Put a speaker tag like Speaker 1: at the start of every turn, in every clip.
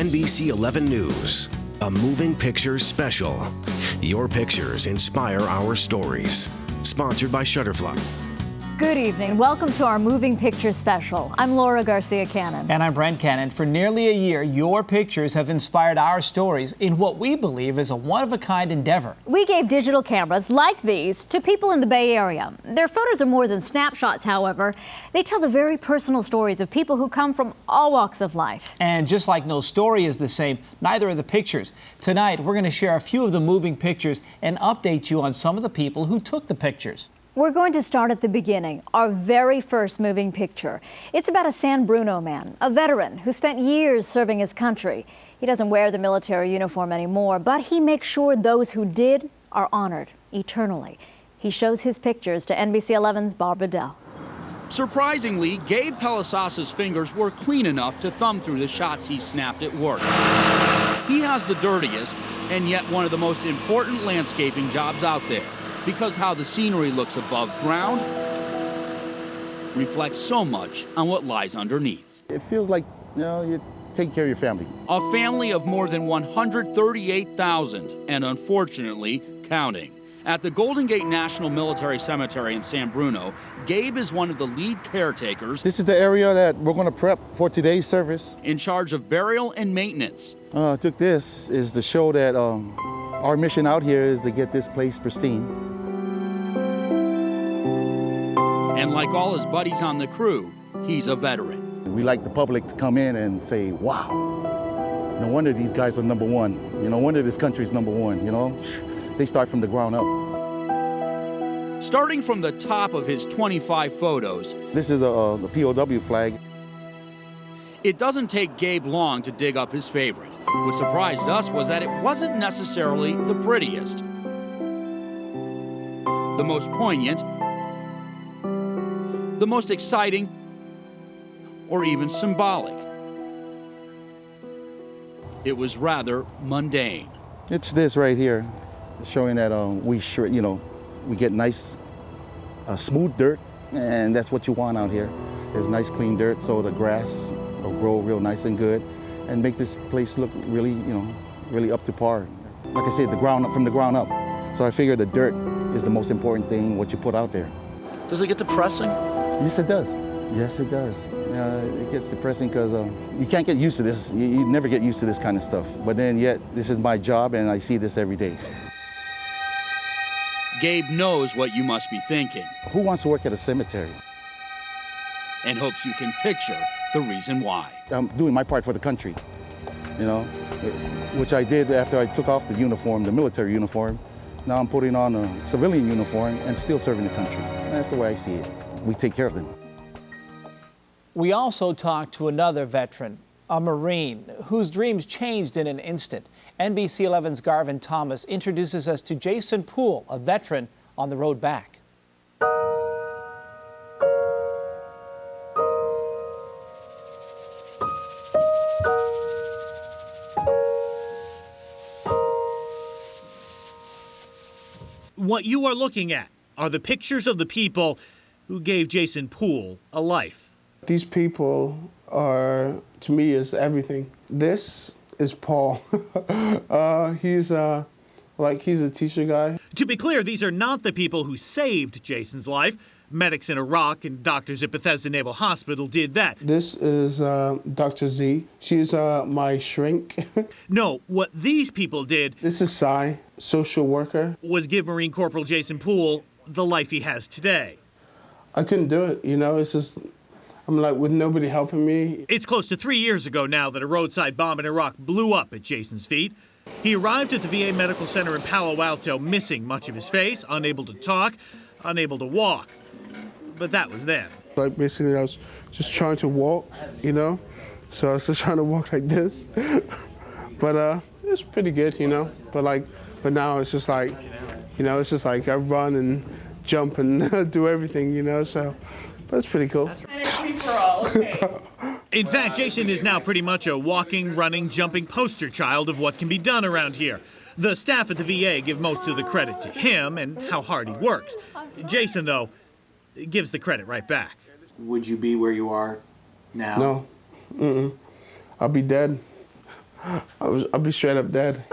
Speaker 1: NBC 11 News, a moving pictures special. Your pictures inspire our stories. Sponsored by Shutterfly.
Speaker 2: Good evening. Welcome to our Moving Pictures special. I'm Laura Garcia Cannon.
Speaker 3: And I'm Brent Cannon. For nearly a year, your pictures have inspired our stories in what we believe is a one-of-a-kind endeavor.
Speaker 2: We gave digital cameras like these to people in the Bay Area. Their photos are more than snapshots, however. They tell the very personal stories of people who come from all walks of life.
Speaker 3: And just like no story is the same, neither are the pictures. Tonight, we're going to share a few of the moving pictures and update you on some of the people who took the pictures.
Speaker 2: We're going to start at the beginning, our very first moving picture. It's about a San Bruno man, a veteran who spent years serving his country. He doesn't wear the military uniform anymore, but he makes sure those who did are honored eternally. He shows his pictures to NBC 11's Bob Riddell.
Speaker 4: Surprisingly, Gabe Pelisasa's fingers were clean enough to thumb through the shots he snapped at work. He has the dirtiest and yet one of the most important landscaping jobs out there, because how the scenery looks above ground reflects so much on what lies underneath.
Speaker 5: It feels like, you take care of your family.
Speaker 4: A family of more than 138,000, and unfortunately, counting. At the Golden Gate National Military Cemetery in San Bruno, Gabe is one of the lead caretakers.
Speaker 5: This is the area that we're going to prep for today's service.
Speaker 4: In charge of burial and maintenance.
Speaker 5: Took this is to show that our mission out here is to get this place pristine.
Speaker 4: And like all his buddies on the crew, he's a veteran.
Speaker 5: We like the public to come in and say, wow, no wonder these guys are number one. No wonder this country's number one, They start from the ground up.
Speaker 4: Starting from the top of his 25 photos.
Speaker 5: This is the POW flag.
Speaker 4: It doesn't take Gabe long to dig up his favorite. What surprised us was that it wasn't necessarily the prettiest, the most poignant, the most exciting, or even symbolic. It was rather mundane.
Speaker 5: It's this right here, showing that we get nice, smooth dirt, and that's what you want out here. Is nice, clean dirt, so the grass will grow real nice and good, and make this place look really, really up to par. Like I said, from the ground up. So I figure the dirt is the most important thing, what you put out there.
Speaker 4: Does it get depressing?
Speaker 5: Yes, it does. Yes, it does. It gets depressing because you can't get used to this. You never get used to this kind of stuff. But then yet, this is my job, and I see this every day.
Speaker 4: Gabe knows what you must be thinking.
Speaker 5: Who wants to work at a cemetery?
Speaker 4: And hopes you can picture the reason why.
Speaker 5: I'm doing my part for the country, which I did after I took off the uniform, the military uniform. Now I'm putting on a civilian uniform and still serving the country. That's the way I see it. We take care of them.
Speaker 3: We also talked to another veteran, a Marine, whose dreams changed in an instant. NBC 11's Garvin Thomas introduces us to Jason Poole, a veteran on the road back.
Speaker 6: What you are looking at are the pictures of the people who gave Jason Poole a life.
Speaker 7: These people are, to me, is everything. This is Paul. He's a teacher guy.
Speaker 6: To be clear, these are not the people who saved Jason's life. Medics in Iraq and doctors at Bethesda Naval Hospital did that.
Speaker 7: This is Dr. Z. She's my shrink.
Speaker 6: No, what these people did...
Speaker 7: This is Cy, social worker.
Speaker 6: ...was give Marine Corporal Jason Poole the life he has today.
Speaker 7: I couldn't do it, it's just... I'm like, with nobody helping me.
Speaker 6: It's close to 3 years ago now that a roadside bomb in Iraq blew up at Jason's feet. He arrived at the VA Medical Center in Palo Alto, missing much of his face, unable to talk, unable to walk. But that was then.
Speaker 7: Like, basically, I was just trying to walk, So I was just trying to walk like this. But it's pretty good, But now it's just like, it's just like I run and jump and do everything, So that's pretty cool.
Speaker 6: In fact, Jason is now pretty much a walking, running, jumping poster child of what can be done around here. The staff at the VA give most of the credit to him and how hard he works. Jason, though, gives the credit right back.
Speaker 8: Would you be where you are now?
Speaker 7: No. I'll be dead. I'll be straight up dead.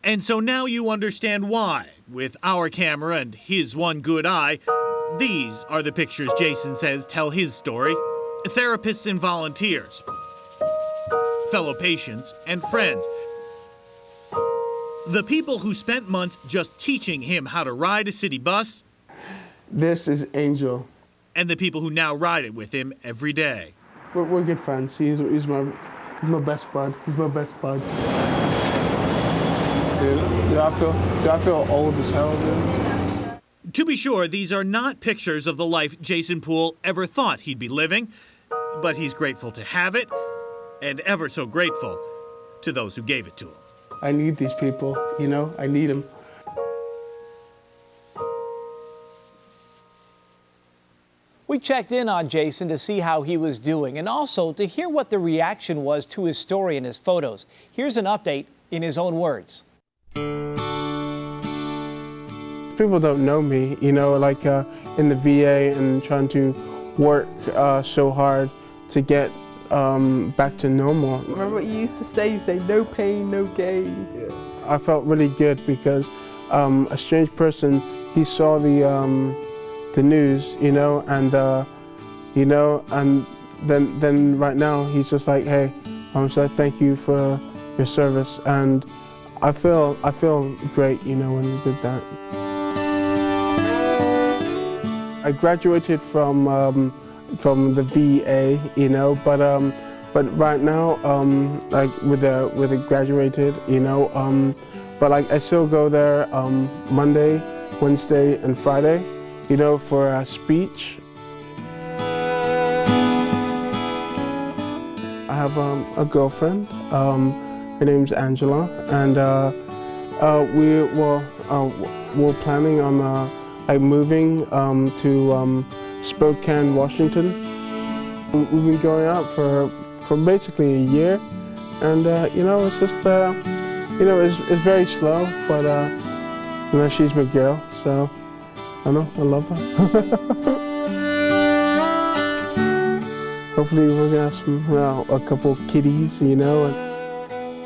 Speaker 6: And so now you understand why, with our camera and his one good eye, these are the pictures Jason says tell his story. Therapists and volunteers, fellow patients and friends. The people who spent months just teaching him how to ride a city bus.
Speaker 7: This is Angel.
Speaker 6: And the people who now ride it with him every day.
Speaker 7: We're good friends. He's my best bud. He's my best bud. Do I feel old as hell, dude?
Speaker 6: To be sure, these are not pictures of the life Jason Poole ever thought he'd be living, but he's grateful to have it, and ever so grateful to those who gave it to him.
Speaker 7: I need these people, you know? I need them.
Speaker 3: We checked in on Jason to see how he was doing and also to hear what the reaction was to his story and his photos. Here's an update in his own words.
Speaker 7: People don't know me, you know, like in the VA and trying to work so hard to get back to normal.
Speaker 8: Remember what you used to say? You say, no pain, no gain.
Speaker 7: Yeah. I felt really good because a strange person, he saw the news, you know, and then right now he's just like, hey, so thank you for your service, and I feel great, you know, when you did that. I graduated from the VA, you know, but right now, like with a graduated, you know, but like I still go there Monday, Wednesday, and Friday, you know, for a speech. I have a girlfriend. Her name's Angela, and we're planning on like moving to Spokane, Washington. We've been going out for basically a year, and you know, it's just you know, it's very slow, but you know, she's my girl, so I know I love her. Hopefully we're gonna have some, a couple kitties, you know. And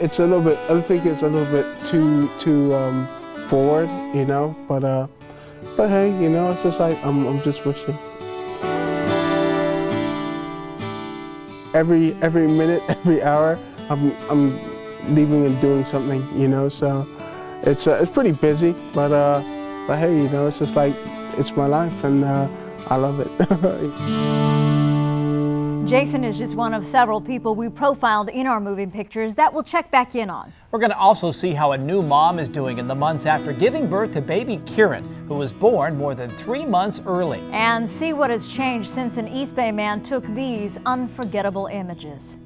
Speaker 7: it's a little bit, I think it's a little bit too forward, you know. But hey, you know, it's just like I'm just wishing. Every minute, every hour, I'm leaving and doing something, you know. So it's pretty busy, but hey, you know, it's just like it's my life, and I love it.
Speaker 2: Jason is just one of several people we profiled in our moving pictures that we'll check back in on.
Speaker 3: We're going to also see how a new mom is doing in the months after giving birth to baby Kieran, who was born more than 3 months early.
Speaker 2: And see what has changed since an East Bay man took these unforgettable images.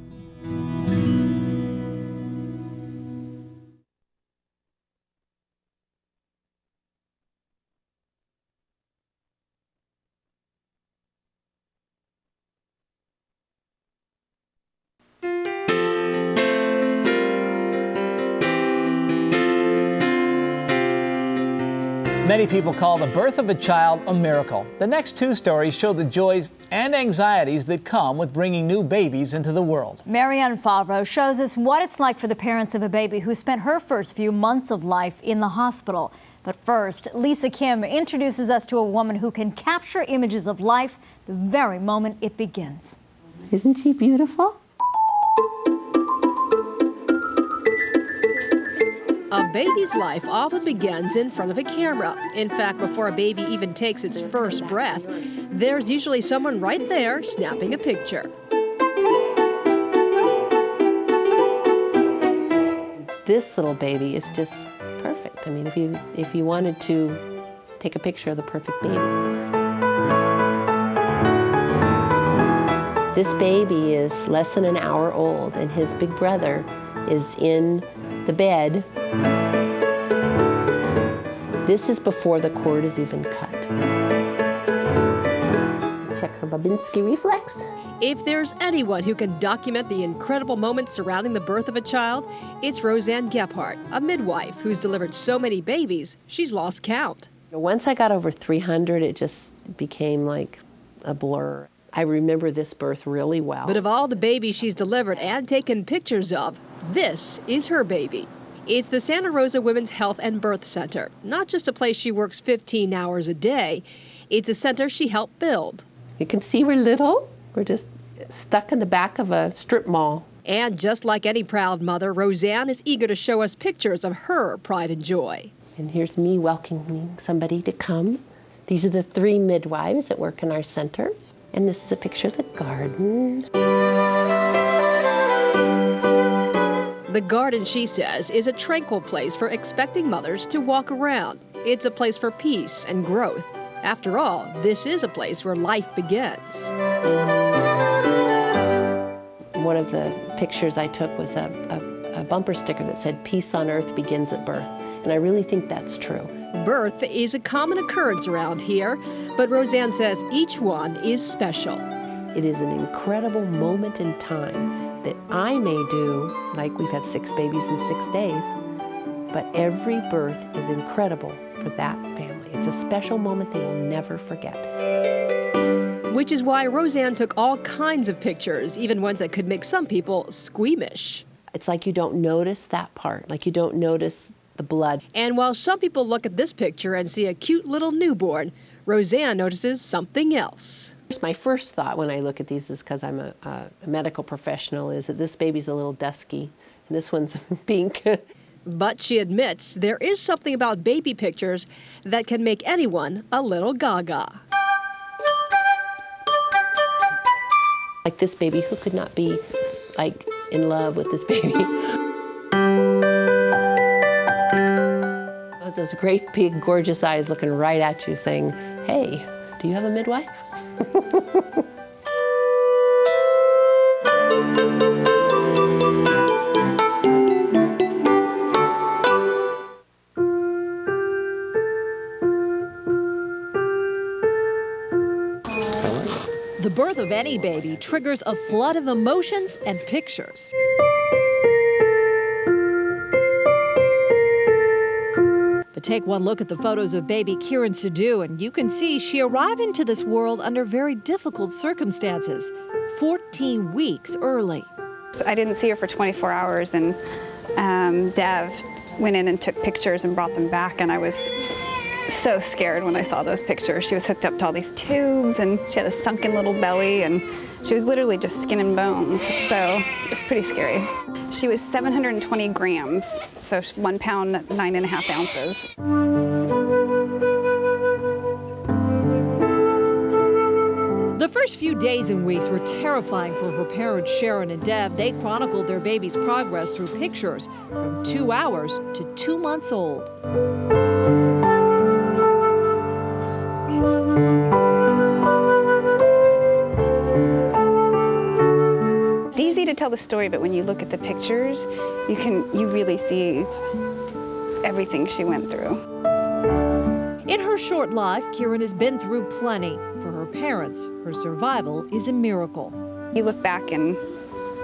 Speaker 3: Many people call the birth of a child a miracle. The next two stories show the joys and anxieties that come with bringing new babies into the world.
Speaker 2: Marianne Favreau shows us what it's like for the parents of a baby who spent her first few months of life in the hospital. But first, Lisa Kim introduces us to a woman who can capture images of life the very moment it begins.
Speaker 9: Isn't she beautiful?
Speaker 10: A baby's life often begins in front of a camera. In fact, before a baby even takes its first breath, there's usually someone right there snapping a picture.
Speaker 9: This little baby is just perfect. I mean, if you wanted to take a picture of the perfect baby. This baby is less than an hour old, and his big brother is in the bed. This is before the cord is even cut. Check her Babinski reflex.
Speaker 10: If there's anyone who can document the incredible moments surrounding the birth of a child, it's Roseanne Gephardt, a midwife who's delivered so many babies, she's lost count.
Speaker 9: Once I got over 300, it just became like a blur. I remember this birth really well.
Speaker 10: But of all the babies she's delivered and taken pictures of, this is her baby. It's the Santa Rosa Women's Health and Birth Center, not just a place she works 15 hours a day. It's a center she helped build.
Speaker 9: You can see we're little. We're just stuck in the back of a strip mall.
Speaker 10: And just like any proud mother, Roseanne is eager to show us pictures of her pride and joy.
Speaker 9: And here's me welcoming somebody to come. These are the 3 midwives that work in our center. And this is a picture of the garden.
Speaker 10: The garden, she says, is a tranquil place for expecting mothers to walk around. It's a place for peace and growth. After all, this is a place where life begins.
Speaker 9: One of the pictures I took was a bumper sticker that said, "Peace on earth begins at birth." And I really think that's true.
Speaker 10: Birth is a common occurrence around here, but Roseanne says each one is special.
Speaker 9: It is an incredible moment in time that I may do, like we've had 6 babies in 6 days, but every birth is incredible for that family. It's a special moment they will never forget.
Speaker 10: Which is why Roseanne took all kinds of pictures, even ones that could make some people squeamish.
Speaker 9: It's like you don't notice that part, like you don't notice the blood.
Speaker 10: And while some people look at this picture and see a cute little newborn, Roseanne notices something else.
Speaker 9: My first thought when I look at these is, because I'm a medical professional, is that this baby's a little dusky and this one's pink.
Speaker 10: But she admits there is something about baby pictures that can make anyone a little gaga.
Speaker 9: Like this baby, who could not be like in love with this baby? Those great, big, gorgeous eyes looking right at you saying, "Hey, do you have a midwife?"
Speaker 11: The birth of any baby triggers a flood of emotions and pictures. But take one look at the photos of baby Kieran Sidhu, and you can see she arrived into this world under very difficult circumstances, 14 weeks early.
Speaker 12: I didn't see her for 24 hours, and Dev went in and took pictures and brought them back, and I was so scared when I saw those pictures. She was hooked up to all these tubes, and she had a sunken little belly, and she was literally just skin and bones, so it was pretty scary. She was 720 grams, so 1 pound, 9.5 ounces.
Speaker 11: The first few days and weeks were terrifying for her parents, Sharon and Deb. They chronicled their baby's progress through pictures from 2 hours to 2 months old.
Speaker 12: It's easy to tell the story, but when you look at the pictures, you really see everything she went through.
Speaker 11: In her short life, Kieran has been through plenty. For her parents, her survival is a miracle.
Speaker 12: You look back and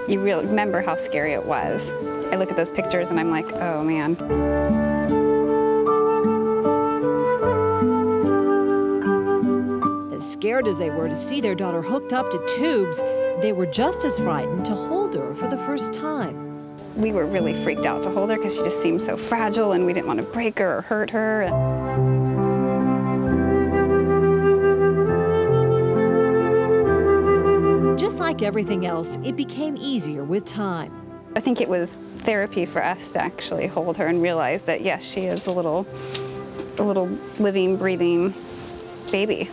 Speaker 12: you really remember how scary it was. I look at those pictures and I'm like, oh man.
Speaker 11: As scared as they were to see their daughter hooked up to tubes, they were just as frightened to hold her for the first time.
Speaker 12: We were really freaked out to hold her because she just seemed so fragile, and we didn't want to break her or hurt her.
Speaker 11: Just like everything else, it became easier with time.
Speaker 12: I think it was therapy for us to actually hold her and realize that, yes, she is a little living, breathing baby.